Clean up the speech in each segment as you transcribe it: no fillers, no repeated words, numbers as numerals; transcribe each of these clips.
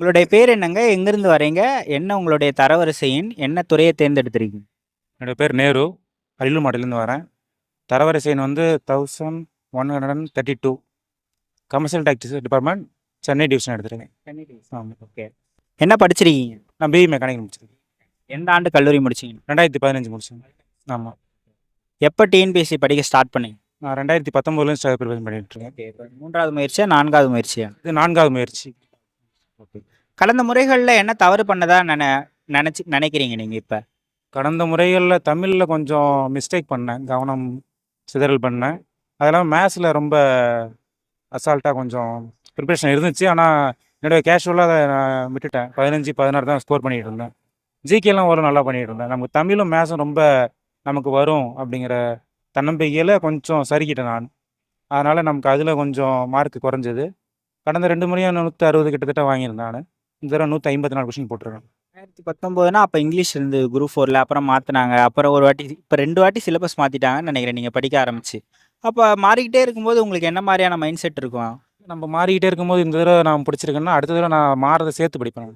உங்களுடைய பேர் என்னங்க? எங்கேருந்து வரீங்க? என்ன உங்களுடைய தரவரிசை எண்? என்ன துறைய தேர்ந்தெடுத்திருக்கீங்க? என்னோட பேர் நேரு. அரியலூர் மாவட்டத்திலேருந்து வரேன். தரவரிசை எண் வந்து 1132. Commercial taxi department, Chennai division எடுத்திருக்கேன். ஆமா. ஓகே. என்ன படிச்சிருக்கீங்க? நான் பிஇ மெக்கானிக்கல் முடிச்சிருக்கேன். எந்த ஆண்டு கல்லூரி முடிச்சீங்க? 2015 முடிச்சேன். ஆமா. எப்ப டிஎன்பிஎஸ்சி படிக்க ஸ்டார்ட் பண்ணீங்க? நான் 2019 ப்ரிப்பேர் பண்ணிட்டு இருக்கேன். ஓகே. 3வது முயற்சியா? 4வது முயற்சியா? இது 4வது முயற்சி. ஓகே. கடந்த முறைகள்ல என்ன தவறு பண்ணதா நினைக்கிறீங்க நீங்க இப்ப? கடந்த முறைகளில் தமிழில் கொஞ்சம் மிஸ்டேக் பண்ணேன். கவனம் சிதறல் பண்ணேன். அதெல்லாம் மேத்ஸில் ரொம்ப அசால்ட்டாக கொஞ்சம் ப்ரிப்ரேஷன் இருந்துச்சு. ஆனால் என்னோட கேஷுவலாக அதை நான் விட்டுட்டேன். 15, 16 தான் ஸ்கோர் பண்ணிகிட்டு இருந்தேன். ஜிகேலாம் வரும் நல்லா பண்ணிகிட்டு இருந்தேன். நமக்கு தமிழும் மேத்ஸும் ரொம்ப நமக்கு வரும் அப்படிங்கிற தன்னம்பிக்கையில் கொஞ்சம் சறுக்கிட்டேன் நான். அதனால் நமக்கு அதில் கொஞ்சம் மார்க் குறைஞ்சது. கடந்த 2 முறையும் 160 கிட்டத்தட்ட வாங்கியிருந்தேன் நான். இந்த தடவை 154 கொஷின் போட்டிருக்கேன். 2019னா அப்ப இங்கிலீஷ் இருந்து குரூப் 4ல அப்புறம் மாத்துனாங்க. அப்புறம் ஒரு வாட்டி இப்ப 2 வாட்டி சிலபஸ் மாத்திட்டாங்கன்னு நினைக்கிறேன் நீங்க படிக்க ஆரம்பிச்சு. அப்ப மாறிக்கிட்டே இருக்கும்போது உங்களுக்கு என்ன மாரியான மைண்ட் செட் இருக்கும்? நம்ம மாறிக்கிட்டே இருக்கும்போது இந்த தடவை நான் படிச்சிருக்கேன்னா அடுத்த தடவை நான் மாறதை சேர்த்து படிப்பேன்.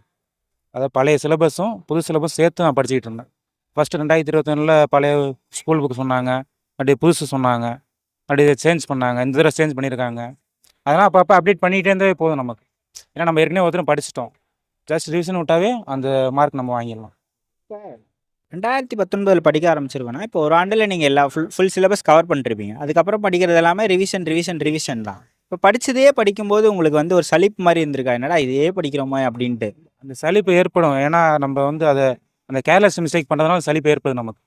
அதாவது பழைய சிலபஸும் புது சிலபஸ் சேர்த்து நான் படிச்சுக்கிட்டு இருந்தேன். ஃபஸ்ட்டு 2021ல் பழைய ஸ்கூல் புக்கு சொன்னாங்க, அப்படியே புதுசு சொன்னாங்க, அப்படியே சேஞ்ச் பண்ணாங்க. இந்த தடவை சேஞ்ச் பண்ணியிருக்காங்க. அதெல்லாம் அப்பப்போ அப்டேட் பண்ணிகிட்டே இருந்தாவே போதும் நமக்கு. ஏன்னா நம்ம ஏற்கனவே ஒருத்தரும் படிச்சிட்டோம். ஜஸ்ட் ரிவிஷன் விட்டாவே அந்த மார்க் நம்ம வாங்கிடலாம். 2019 படிக்க ஆரம்பிச்சிருக்கோன்னா, இப்போ ஒரு ஆண்டுல நீங்க எல்லா ஃபுல் சிலபஸ் கவர் பண்ணிருப்பீங்க. அதுக்கப்புறம் படிக்கிறது எல்லாமே ரிவிஷன் தான். இப்போ படிச்சதையே படிக்கும்போது உங்களுக்கு வந்து ஒரு சலிப்பு மாரி இருந்திருக்கா? என்னடா இதையே படிக்கிறோமே அப்படின்ட்டு. அந்த சலிப்பு ஏற்படும். ஏன்னா நம்ம வந்து அதை அந்த கேர்லெஸ் மிஸ்டேக் பண்ணுறதுனால சலிப்பு ஏற்படுது நமக்கு.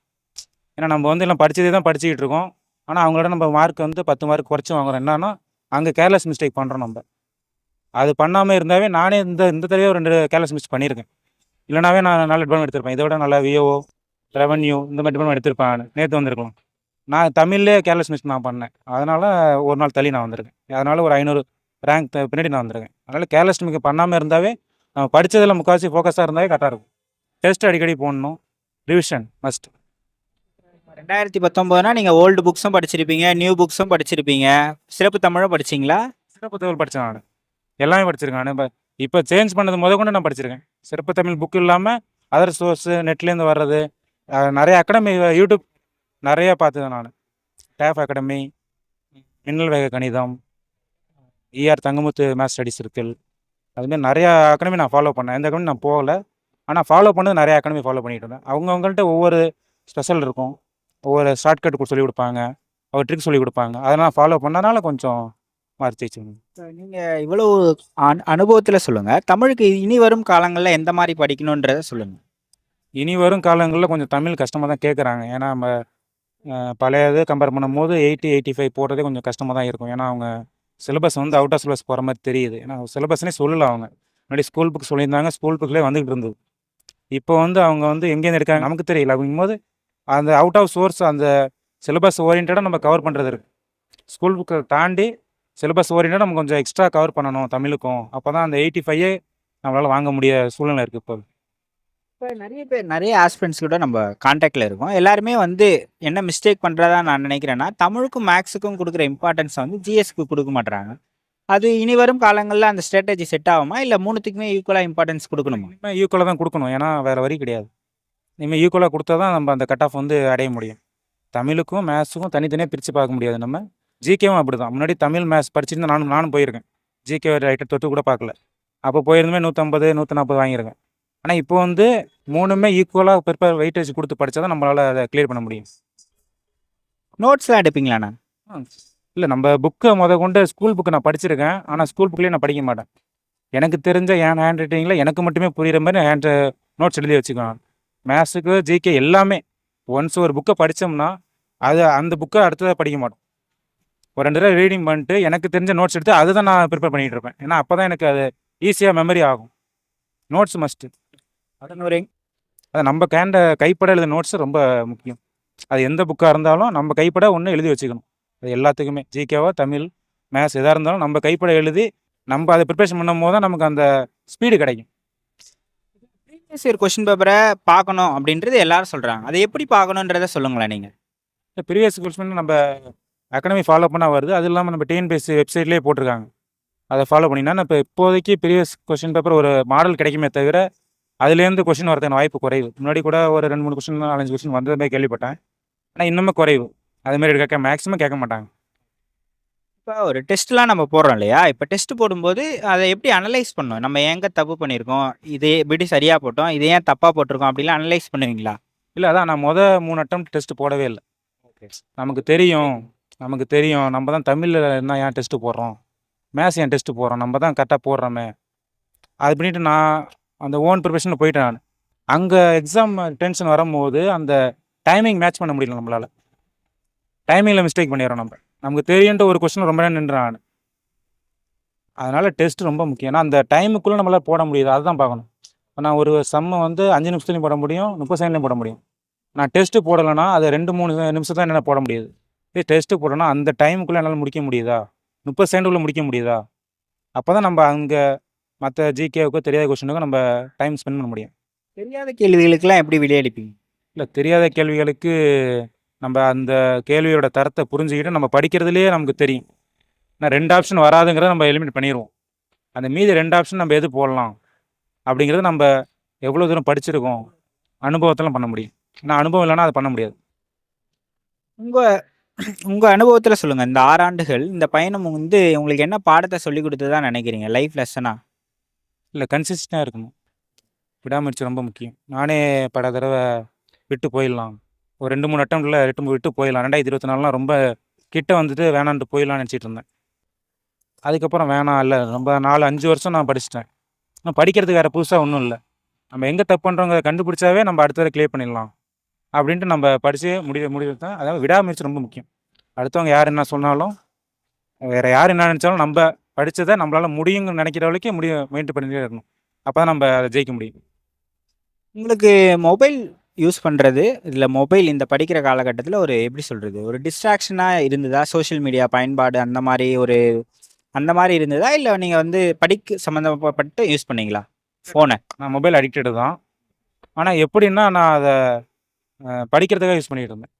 ஏன்னா நம்ம வந்து எல்லாம் படிச்சதே தான் படிச்சுக்கிட்டு இருக்கோம். ஆனால் அவங்களோட நம்ம மார்க் வந்து 10 மார்க் குறைச்சி வாங்குறோம். என்னன்னா அங்கே கேர்லெஸ் மிஸ்டேக் பண்ணுறோம் நம்ம. அது பண்ணாமல் இருந்தாவே நானே இந்த தடவையோ 2 கேர்லெஸ் மிஸ்டேக் பண்ணியிருக்கேன். இல்லைனாவே நான் நல்ல டிபார்ட்மெண்ட் எடுத்திருப்பேன். இதை விட நல்லா விஓஓ, ரெவன்யூ இந்த மாதிரி டிபார்ட்மெண்ட் எடுத்திருப்பேன். நேற்று வந்திருக்கலாம். நான் தமிழ்லேயே கேர்லெஸ் மிஸ்டேக் நான் பண்ணேன். அதனால் ஒரு நாள் தள்ளி நான் வந்திருக்கேன். அதனால் ஒரு 500 ரேங்க் பின்னாடி நான் வந்திருக்கேன். அதனால் கேர்லெஸ் மிஸ்டேக் பண்ணாமல் இருந்தாவே நம்ம படித்ததில் முக்கால்வாசி ஃபோக்கஸாக இருந்தாவே கரெக்டாக இருக்கும். டெஸ்ட் அடிக்கடி போடணும். Revision must. 2019னா நீங்க ஓல்டு புக்ஸும் படிச்சிருப்பீங்க, நியூ புக்ஸும் படிச்சிருப்பீங்க. சிறப்பு தமிழும் படிச்சீங்களா? சிறப்பு தமிழ் படித்தேன் நான். எல்லாமே படிச்சிருக்கேன் நான். இப்போ சேஞ்ச் பண்ணது கொண்டு நான் படிச்சிருக்கேன். சிறப்பு தமிழ் புக் இல்லாமல் அதர் சோர்ஸு நெட்லேருந்து வர்றது நிறைய அகாடமி யூடியூப் நிறைய பார்த்துதான் நான். டேஃப் அகாடமி, மின்னல் வேக கணிதம், ER Thangamuthu maths study circle, அதுமாதிரி நிறையா அகாடமி நான் ஃபாலோ பண்ணேன். எந்த அகாடமி நான் போகலை. ஆனால் ஃபாலோ பண்ணது நிறைய அகாடமி ஃபாலோ பண்ணிகிட்டு இருந்தேன். அவங்கவுங்கள்ட்ட ஒவ்வொரு ஸ்பெஷல் இருக்கும். ஒவ்வொரு ஷார்ட்கட் சொல்லிக் கொடுப்பாங்க, ஒரு ட்ரிக் சொல்லிக் கொடுப்பாங்க. அதெல்லாம் ஃபாலோ பண்ணனால கொஞ்சம் மார்க் ஜெயிச்சுங்க. நீங்க இவ்வளவு அனுபவத்துல சொல்லுங்க. தமிழுக்கு இனி வரும் காலங்கள்ல எந்த மாதிரி படிக்கணுன்றத சொல்லுங்க. இனி வரும் காலங்களில் கொஞ்சம் தமிழ் கஷ்டமாக தான் கேட்குறாங்க. ஏன்னா நம்ம பழையது கம்பேர் பண்ணும்போது 80, 85 போடுறதே கொஞ்சம் கஷ்டமாக தான் இருக்கும். ஏன்னா அவங்க சிலபஸ் வந்து அவுட் ஆஃப் சிலபஸ் போகிற மாதிரி தெரியுது. ஏன்னா சிலபஸ்னே சொல்லலை அவங்க. முன்னாடி ஸ்கூல் புக் சொல்லியிருந்தாங்க, ஸ்கூல் புக்லேயே வந்துகிட்டு இருந்தது. இப்போ வந்து அவங்க வந்து எங்கேருந்து எடுக்காங்க நமக்கு தெரியல. அப்படிங்கும்போது அந்த அவுட் ஆஃப் சோர்ஸ் அந்த சிலபஸ் ஓரியன்டாக நம்ம கவர் பண்ணுறது இருக்குது. ஸ்கூல் புக்கை தாண்டி சிலபஸ் ஓரியன்டாக நம்ம கொஞ்சம் எக்ஸ்ட்ரா கவர் பண்ணணும் தமிழுக்கும். அப்போ தான் அந்த 85 நம்மளால் வாங்க முடிய சூழ்நிலை இருக்குது இப்போ. இப்போ நிறைய பேர் நிறைய ஆஸ்பிரண்ட்ஸ் கூட நம்ம கான்டாக்டில் இருக்கோம். எல்லாருமே வந்து என்ன மிஸ்டேக் பண்ணுறதா நான் நினைக்கிறேன்னா, தமிழுக்கும் மேக்ஸுக்கும் கொடுக்குற இம்பார்ட்டன்ஸ் வந்து ஜிஎஸ்க்கு கொடுக்க மாட்றாங்க. அது இனி வரும் காலங்களில் அந்த ஸ்ட்ராட்டஜி செட் ஆகுமா? இல்லை 3த்துக்குமே ஈக்குவலாக இம்பார்ட்டன்ஸ் கொடுக்கணுமா? இனிமேல் ஈக்குவலாக தான் கொடுக்கணும். ஏன்னா வேறு வழி கிடையாது. இனிமேல் ஈக்குவலாக கொடுத்தா தான் நம்ம அந்த கட் ஆஃப் வந்து அடைய முடியும். தமிழுக்கும் மேத்ஸுக்கும் தனித்தனியாக பிரித்து பார்க்க முடியாது நம்ம. ஜிகேவும் அப்படி தான். முன்னாடி தமிழ் மேத்ஸ் படிச்சுட்டு நானும் போயிருக்கேன். ஜிகே ரைட்டர் தொட்டு கூட பார்க்கல. அப்போ போயிருந்துமே 150, 140 வாங்கியிருக்கேன். ஆனால் இப்போ வந்து 3மே ஈக்குவலாக ப்ரிப்பேர் வெயிட்டேஜ் கொடுத்து படித்தா தான் நம்மளால் அதை கிளியர் பண்ண முடியும். நோட்ஸ்லாம் எடுப்பீங்களாண்ணா? இல்லை, நம்ம புக்கை கொண்டு ஸ்கூல் புக்கு நான் படிச்சிருக்கேன். ஆனால் ஸ்கூல் புக்லேயே நான் படிக்க மாட்டேன். எனக்கு தெரிஞ்ச என் ஹேண்ட் ரைட்டிங்கில் எனக்கு மட்டுமே புரிகிற மாதிரி நோட்ஸ் எழுதி வச்சுக்குவேன். மேத்ஸுக்கு ஜிகே எல்லாமே ஒன்ஸ் ஒரு புக்கை படித்தோம்னா அந்த புக்கை அடுத்ததாக படிக்க மாட்டோம். ஒரு 2 தடவை ரீடிங் பண்ணிட்டு எனக்கு தெரிஞ்ச நோட்ஸ் எடுத்து அதை தான் நான் ப்ரிப்பேர் பண்ணிகிட்டு இருப்பேன். ஏன்னா அப்போ தான் எனக்கு அது ஈஸியாக மெமரி ஆகும். Notes must. அது நம்ம கைப்பட எழுத நோட்ஸ் ரொம்ப முக்கியம். அது எந்த புக்காக இருந்தாலும் நம்ம கைப்பட ஒன்று எழுதி வச்சுக்கணும். அது எல்லாத்துக்குமே ஜிகேவா தமிழ் மேத்ஸ் எதாக இருந்தாலும் நம்ம கைப்பட எழுதி நம்ம அதை ப்ரிப்பரேஷன் பண்ணும் போது தான் நமக்கு அந்த ஸ்பீடு கிடைக்கும். ப்ரீவியஸ் இயர் கொஸ்டின் பேப்பரை பார்க்கணும் அப்படின்றது எல்லாரும் சொல்கிறாங்க. அதை எப்படி பார்க்கணுன்றதை சொல்லுங்களேன் நீங்கள். ப்ரீவியஸ் கொஸ்டின் நம்ம அகாடமி ஃபாலோ பண்ணால் வருது. அது இல்லாமல் நம்ம டிஎன்பிஎஸ்சி வெப்சைட்லேயே போட்டிருக்காங்க. அதை ஃபாலோ பண்ணினா நான் இப்போ இப்போதைக்கு ப்ரீவியஸ் கொஸ்டின் பேப்பர் ஒரு மாடல் கிடைக்குமே தவிர அதுலேருந்து கொஸ்டின் வரதுக்கான வாய்ப்பு குறைவு. முன்னாடி கூட ஒரு 2, 3 கொஸ்டின் 4, 5 கொஸ்டின் வந்தது மாதிரி கேள்விப்பட்டேன். ஆனால் இன்னுமே குறைவு. அதுமாரி மேக்ஸிமம் கேட்க மாட்டாங்க. இப்போ ஒரு டெஸ்ட்லாம் நம்ம போடுறோம் இல்லையா? இப்போ டெஸ்ட் போடும்போது அதை எப்படி அனலைஸ் பண்ணணும்? நம்ம எங்க தப்பு பண்ணியிருக்கோம்? இது எப்படி சரியா போட்டோம்? இது ஏன் தப்பா போட்டிருக்கோம்? அப்படிலாம் அனலைஸ் பண்ணுவீங்களா? இல்லை, அதான் நான் 3 அட்டெம்ப்ட் டெஸ்ட் போடவே இல்லை. ஓகே. நமக்கு தெரியும் நமக்கு தெரியும் நம்ம தான் தமிழில் என்ன ஏன் டெஸ்ட்டு போடுறோம், மேத்ஸ் ஏன் டெஸ்ட்டு போடுறோம், நம்ம தான் கரெக்டாக போடுறோமே. அது பண்ணிட்டு நான் அந்த ஓன் ப்ரிப்பரேஷனில் போயிட்டேன் நான். அங்கே எக்ஸாம் டென்ஷன் வரும்போது அந்த டைமிங் மேட்ச் பண்ண முடியல நம்மளால். டைமிங்கில் மிஸ்டேக் பண்ணிடுறோம் நம்ம. நமக்கு தெரியுன்ட்டு ஒரு கொஸ்டின் ரொம்ப நேரம் நின்றேன் நான். அதனால் டெஸ்ட் ரொம்ப முக்கியம். ஏன்னா அந்த டைமுக்குள்ளே நம்மளால் போட முடியுது, அதுதான் பார்க்கணும். இப்போ நான் ஒரு சம்மை வந்து 5 நிமிஷத்துலையும் போட முடியும், 30 செகண்ட்லையும் போட முடியும். நான் டெஸ்ட்டு போடலைன்னா அது 2, 3 நிமிஷம் தான் என்னால் போட முடியுது. இதே டெஸ்ட்டு போடணும்னா அந்த டைமுக்குள்ளே என்னால் முடிக்க முடியுதா, 30 செகண்டுக்குள்ளே முடிக்க முடியுதா? அப்போ தான் நம்ம அங்கே மற்ற ஜிகேவுக்கோ தெரியாத கொஸ்டினுக்கோ நம்ம டைம் ஸ்பெண்ட் பண்ண முடியும். தெரியாத கேள்விகளுக்கெல்லாம் எப்படி விடையளிப்பீங்க? இல்லை, தெரியாத கேள்விகளுக்கு நம்ம அந்த கேள்வியோட தரத்தை புரிஞ்சுக்கிட்டு நம்ம படிக்கிறதுலேயே நமக்கு தெரியும். நான் 2 ஆப்ஷன் வராதுங்கிறத நம்ம எலிமினேட் பண்ணிடுவோம். அந்த மீதி 2 ஆப்ஷன் நம்ம எது போடலாம் அப்படிங்கிறது நம்ம எவ்வளோ தூரம் படிச்சிருக்கோம், அனுபவத்தெல்லாம் பண்ண முடியும். நான் அனுபவம் இல்லைன்னா அதை பண்ண முடியாது. உங்க உங்க அனுபவத்துல சொல்லுங்க. இந்த 6 ஆண்டுகள் இந்த பயணம் வந்து உங்களுக்கு என்ன பாடத்தை சொல்லிக் கொடுத்ததா நினைக்கிறீங்க? லைஃப் லெசனா? இல்லை, கன்சிஸ்டண்டாக இருக்கணும். விடாமுயற்சி ரொம்ப முக்கியம். நானே பல தடவை விட்டு போயிடலாம், ஒரு 2, 3 அட்டம்ப்டில் விட்டு போயிடலாம். 2024லாம் ரொம்ப கிட்ட வந்துட்டு வேணான்ட்டு போயிடலாம்னு நினச்சிட்டு இருந்தேன். அதுக்கப்புறம் வேணாம், இல்லை ரொம்ப 4, 5 வருஷம் நான் படிச்சிட்டேன். ஆனால் படிக்கிறதுக்கு வேறு புதுசாக ஒன்றும் இல்லை. நம்ம எங்கே தப்பு பண்ணுறோங்கிறத கண்டுபிடிச்சாவே நம்ம அடுத்த தடவை கிளியர் பண்ணிடலாம் அப்படின்ட்டு நம்ம படித்து முடிவு தான். அதாவது விடாமுயற்சி ரொம்ப முக்கியம். அடுத்தவங்க யார் என்ன சொன்னாலும், வேறு யார் என்ன நினச்சாலும் நம்ம படித்ததை நம்மளால் முடியுங்கன்னு நினைக்கிற வரைக்கும் முயற்சி பண்ணிகிட்டே இருக்கணும். அப்போ தான் நம்ம அதை ஜெயிக்க முடியும். உங்களுக்கு மொபைல் யூஸ் பண்றது, இதுல மொபைல் இந்த படிக்கிற காலகட்டத்துல ஒரு எப்படி சொல்றது? ஒரு டிஸ்ட்ராக்ஷனா இருந்ததா? சோஷியல் மீடியா பயன்பாடு அந்த மாரி இருந்ததா? இல்ல நீங்க வந்து படிக்க சம்மந்தப்பட்டு யூஸ் பண்ணீங்களா? ஃபோன? நான் மொபைல் அடிக்டடு தான். ஆனால் எப்படின்னா நான் அதை படிக்கிறதுக்காக யூஸ் பண்ணிகிட்டு இருந்தேன்.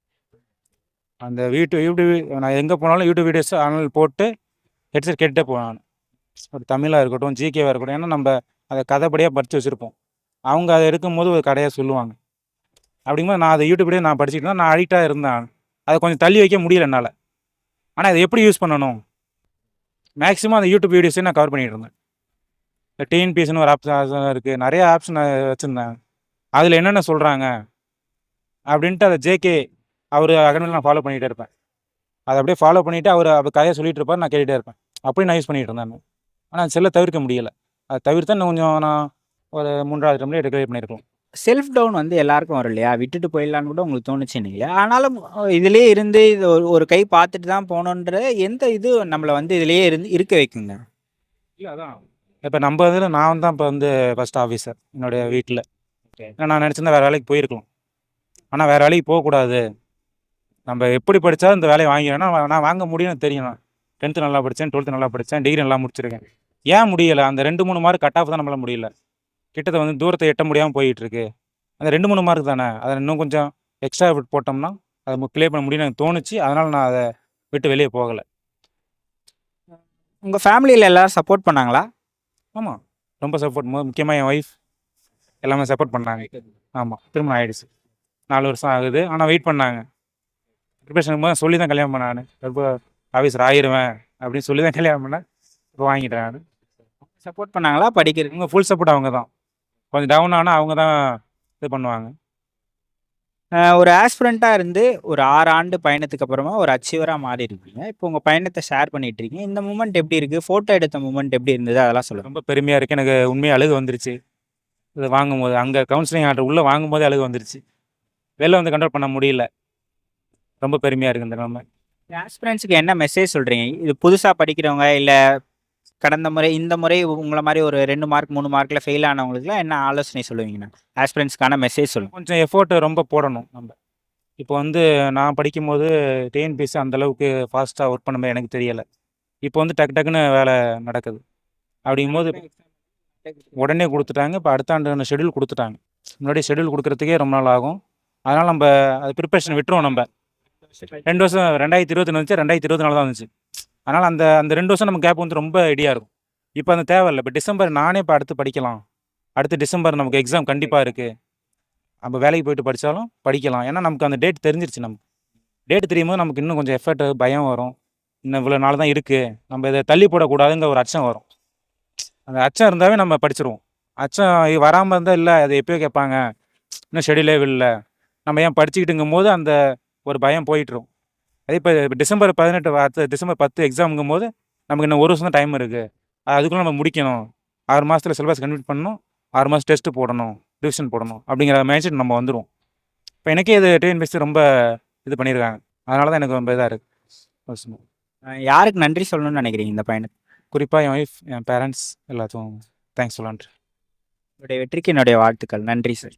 அந்த யூடியூப் நான் எங்கே போனாலும் யூடியூப் வீடியோஸ் ஆன்லைன் போட்டு ஹெட்செட் கேட்டுகிட்டே போவேன் நான். ஒரு தமிழாக இருக்கட்டும், ஜிகேவாக இருக்கட்டும். ஏன்னா நம்ம அதை கதைப்படியாக படித்து வச்சுருப்போம். அவங்க அதை எடுக்கும்போது ஒரு கதையாக சொல்லுவாங்க. அப்படிங்கும்போது நான் அதை யூடியூப்லேயே நான் படிச்சுட்டு தான் நான் அடிக்டாக இருந்தேன். அதை கொஞ்சம் தள்ளி வைக்க முடியல என்னால். ஆனால் அதை எப்படி யூஸ் பண்ணணும், மேக்ஸிமம் அந்த யூடியூப் வீடியோஸே நான் கவர் பண்ணிகிட்டு இருந்தேன். இந்த டிஎன்பிஎஸ்ன்னு ஒரு ஆப்ஷன் இருக்குது, நிறைய ஆப்ஷன் வச்சுருந்தேன். அதில் என்னென்ன சொல்கிறாங்க அப்படின்ட்டு அதை ஜேகே அவர் அகடமியில் நான் ஃபாலோ பண்ணிகிட்டே இருப்பேன். அதை அப்படியே ஃபாலோ பண்ணிவிட்டு அவர் கதையை சொல்லிட்டு இருப்பார், நான் கேட்டுகிட்டே இருப்பேன். அப்படி நான் யூஸ் பண்ணிகிட்டு இருந்தேன். ஆனால் செல்லை தவிர்க்க முடியலை. அதை தவிர்த்து இன்னும் கொஞ்சம் நான் ஒரு 3வது அட்டம்ப்ட்லேயே கிளியர் பண்ணியிருக்கலாம். செல்ஃப் டவுன் வந்து எல்லாருக்கும் வரும் இல்லையா? விட்டுட்டு போயிடலான்னு கூட உங்களுக்கு தோணுச்சுன்னீங்களே. ஆனாலும் இதுலயே இருந்து இது ஒரு கை பார்த்துட்டு தான் போகணுன்ற எந்த இது நம்மள வந்து இதுலயே இருக்க வைக்குங்க? இல்லை, அதான் இப்போ நம்ம இதில் நான் தான் இப்போ வந்து ஃபஸ்ட் ஆஃபீஸர் என்னுடைய வீட்டில். நான் நினச்சிருந்தா வேறு வேலைக்கு போயிருக்கலாம். ஆனால் வேறு வேலைக்கு போகக்கூடாது. நம்ம எப்படி படித்தாலும் இந்த வேலையை வாங்கினா நான் வாங்க முடியும்னு தெரியும். நான் 10th நல்லா படித்தேன், 12th நல்லா படித்தேன், டிகிரி நல்லா முடிச்சிருக்கேன். ஏன் முடியலை? அந்த 2, 3 மார்க் கட் ஆஃப் தான் நம்மளால முடியல. கிட்டத்தை வந்து தூரத்தை எட்ட முடியாமல் போயிட்டுருக்கு. அந்த 2, 3 மார்க் தானே, அதை இன்னும் கொஞ்சம் எக்ஸ்ட்ரா எஃபர்ட் போட்டோம்னா அதை கிளியர் பண்ண முடியும்னு எனக்கு தோணுச்சு. அதனால் நான் அதை விட்டு வெளியே போகலை. உங்க ஃபேமிலியில எல்லாரும் சப்போர்ட் பண்ணாங்களா? ஆமாம், ரொம்ப சப்போர்ட். முக்கியமாக என் ஒய்ஃப் எல்லாமே சப்போர்ட் பண்ணாங்க. ஆமாம், திருமணம் ஆகிடுச்சு, 4 வருஷம் ஆகுது. ஆனால் வெயிட் பண்ணாங்க. ப்ரிப்பரேஷன் போது சொல்லி தான் கல்யாணம் பண்ணேன். நான் ரொம்ப ஆஃபீஸர் ஆகிடுவேன் அப்படின்னு சொல்லி தான் கல்யாணம் பண்ணேன். இப்போ வாங்கிட்டேன் நான். சப்போர்ட் பண்ணாங்களா படிக்கிறதுக்கு? இவங்க ஃபுல் சப்போர்ட். அவங்க தான் கொஞ்சம் டவுன் ஆனால் அவங்க தான் இது பண்ணுவாங்க. ஒரு ஆஸ்பிரண்டா இருந்து ஒரு 6 ஆண்டு பயணத்துக்கு அப்புறமா ஒரு அச்சீவரா மாறி இருக்கீங்க. இப்போ உங்க பயணத்தை ஷேர் பண்ணிட்டு இருக்கீங்க. இந்த மூமெண்ட் எப்படி இருக்கு? ஃபோட்டோ எடுத்த மூமெண்ட் எப்படி இருந்தது? அதெல்லாம் சொல்லுங்க. ரொம்ப பெருமையாக இருக்குது. எனக்கு உண்மையாக அழுகு வந்துருச்சு இது வாங்கும்போது. அங்கே கவுன்சிலிங் ஆர்டர் உள்ளே வாங்கும்போதே அழுகு வந்துருச்சு. வெளில வந்து கண்ட்ரோல் பண்ண முடியல. ரொம்ப பெருமையாக இருக்குது இந்த நம்ம. ஆஸ்பிரண்ட்ஸ்க்கு என்ன மெசேஜ் சொல்றீங்க? இது புதுசா படிக்கிறவங்க இல்ல கடந்த முறை இந்த முறை உங்கள மாரி ஒரு 2 மார்க் 3 மார்க்ல ஃபெயில் ஆனவங்களுக்குலாம் என்ன ஆலோசனை சொல்லுவீங்கண்ணா? ஆஸ்பிரண்ட்ஸ்க்கான மெசேஜ் சொல்லுங்க. கொஞ்சம் எஃபோர்ட் ரொம்ப போடணும் நம்ம. இப்போ வந்து நான் படிக்கும்போது டிஎன்பிஎஸ்சி அந்தளவுக்கு ஃபாஸ்ட்டாக ஒர்க் பண்ண எனக்கு தெரியலை. இப்போ வந்து டக்கு டக்குன்னு வேலை நடக்குது. அப்படிங்கும்போது உடனே கொடுத்துட்டாங்க. இப்போ அடுத்த ஆண்டு ஷெட்யூல் கொடுத்துட்டாங்க. முன்னாடி ஷெட்யூல் கொடுக்குறதுக்கே ரொம்ப நாள் ஆகும். அதனால் நம்ம அது ப்ரிப்பரேஷன் விட்டுருவோம். நம்ம 2 வருஷம் 2021 வந்துச்சு, 2024 தான் வந்துச்சு. அதனால் அந்த அந்த 2 வருஷம் நம்ம கேப் வந்து ரொம்ப ஐடியா இருக்கும். இப்போ அந்த தேவையில்ல. இப்போ டிசம்பர் நானே இப்போ அடுத்து படிக்கலாம். அடுத்து டிசம்பர் நமக்கு எக்ஸாம் கண்டிப்பாக இருக்குது. நம்ம வேலைக்கு போயிட்டு படித்தாலும் படிக்கலாம். ஏன்னா நமக்கு அந்த டேட் தெரிஞ்சிருச்சு நமக்கு. டேட் தெரியும்போது நமக்கு இன்னும் கொஞ்சம் எஃபர்ட் பயம் வரும். இன்னும் இவ்வளோ நாள் தான் இருக்குது. நம்ம இதை தள்ளி போடக்கூடாதுங்கிற ஒரு அச்சம் வரும். அந்த அச்சம் இருந்தாவே நம்ம படிச்சிருவோம். அச்சம் வராமல் இருந்தால் இல்லை அதை எப்பயோ கேட்பாங்க. இன்னும் ஷெடியூலே இல்லை. நம்ம ஏன் படிச்சுக்கிட்டுங்கும்போது அந்த ஒரு பயம் போயிட்டுரும். அதே இப்போ டிசம்பர் 18 அடுத்த டிசம்பர் 10 எக்ஸாமுங்கும் போது நமக்கு இன்னும் 1 வருஷம் தான் டைம் இருக்குது. அதுக்குள்ளே நம்ம முடிக்கணும். 6 மாதத்தில் சிலபஸ் கம்ப்ளீட் பண்ணணும். 6 மாதம் டெஸ்ட்டு போடணும், ரிவிஷன் போடணும் அப்படிங்கிற மைண்ட் செட் நம்ம வந்துடும். இப்போ எனக்கே இது டிஎன்பிஎஸ்சி ரொம்ப இது பண்ணியிருக்காங்க. அதனால தான் எனக்கு ரொம்ப இதாக இருக்குது. யாருக்கு நன்றி சொல்லணும்னு நினைக்கிறீங்க இந்த பையனுக்கு? குறிப்பாக என் ஒய்ஃப், என் பேரண்ட்ஸ் எல்லாத்துக்கும் தேங்க்ஸ் சொல்லலான்ட்டு. உங்களுடைய வெற்றிக்கு என்னுடைய வாழ்த்துக்கள். நன்றி சார்.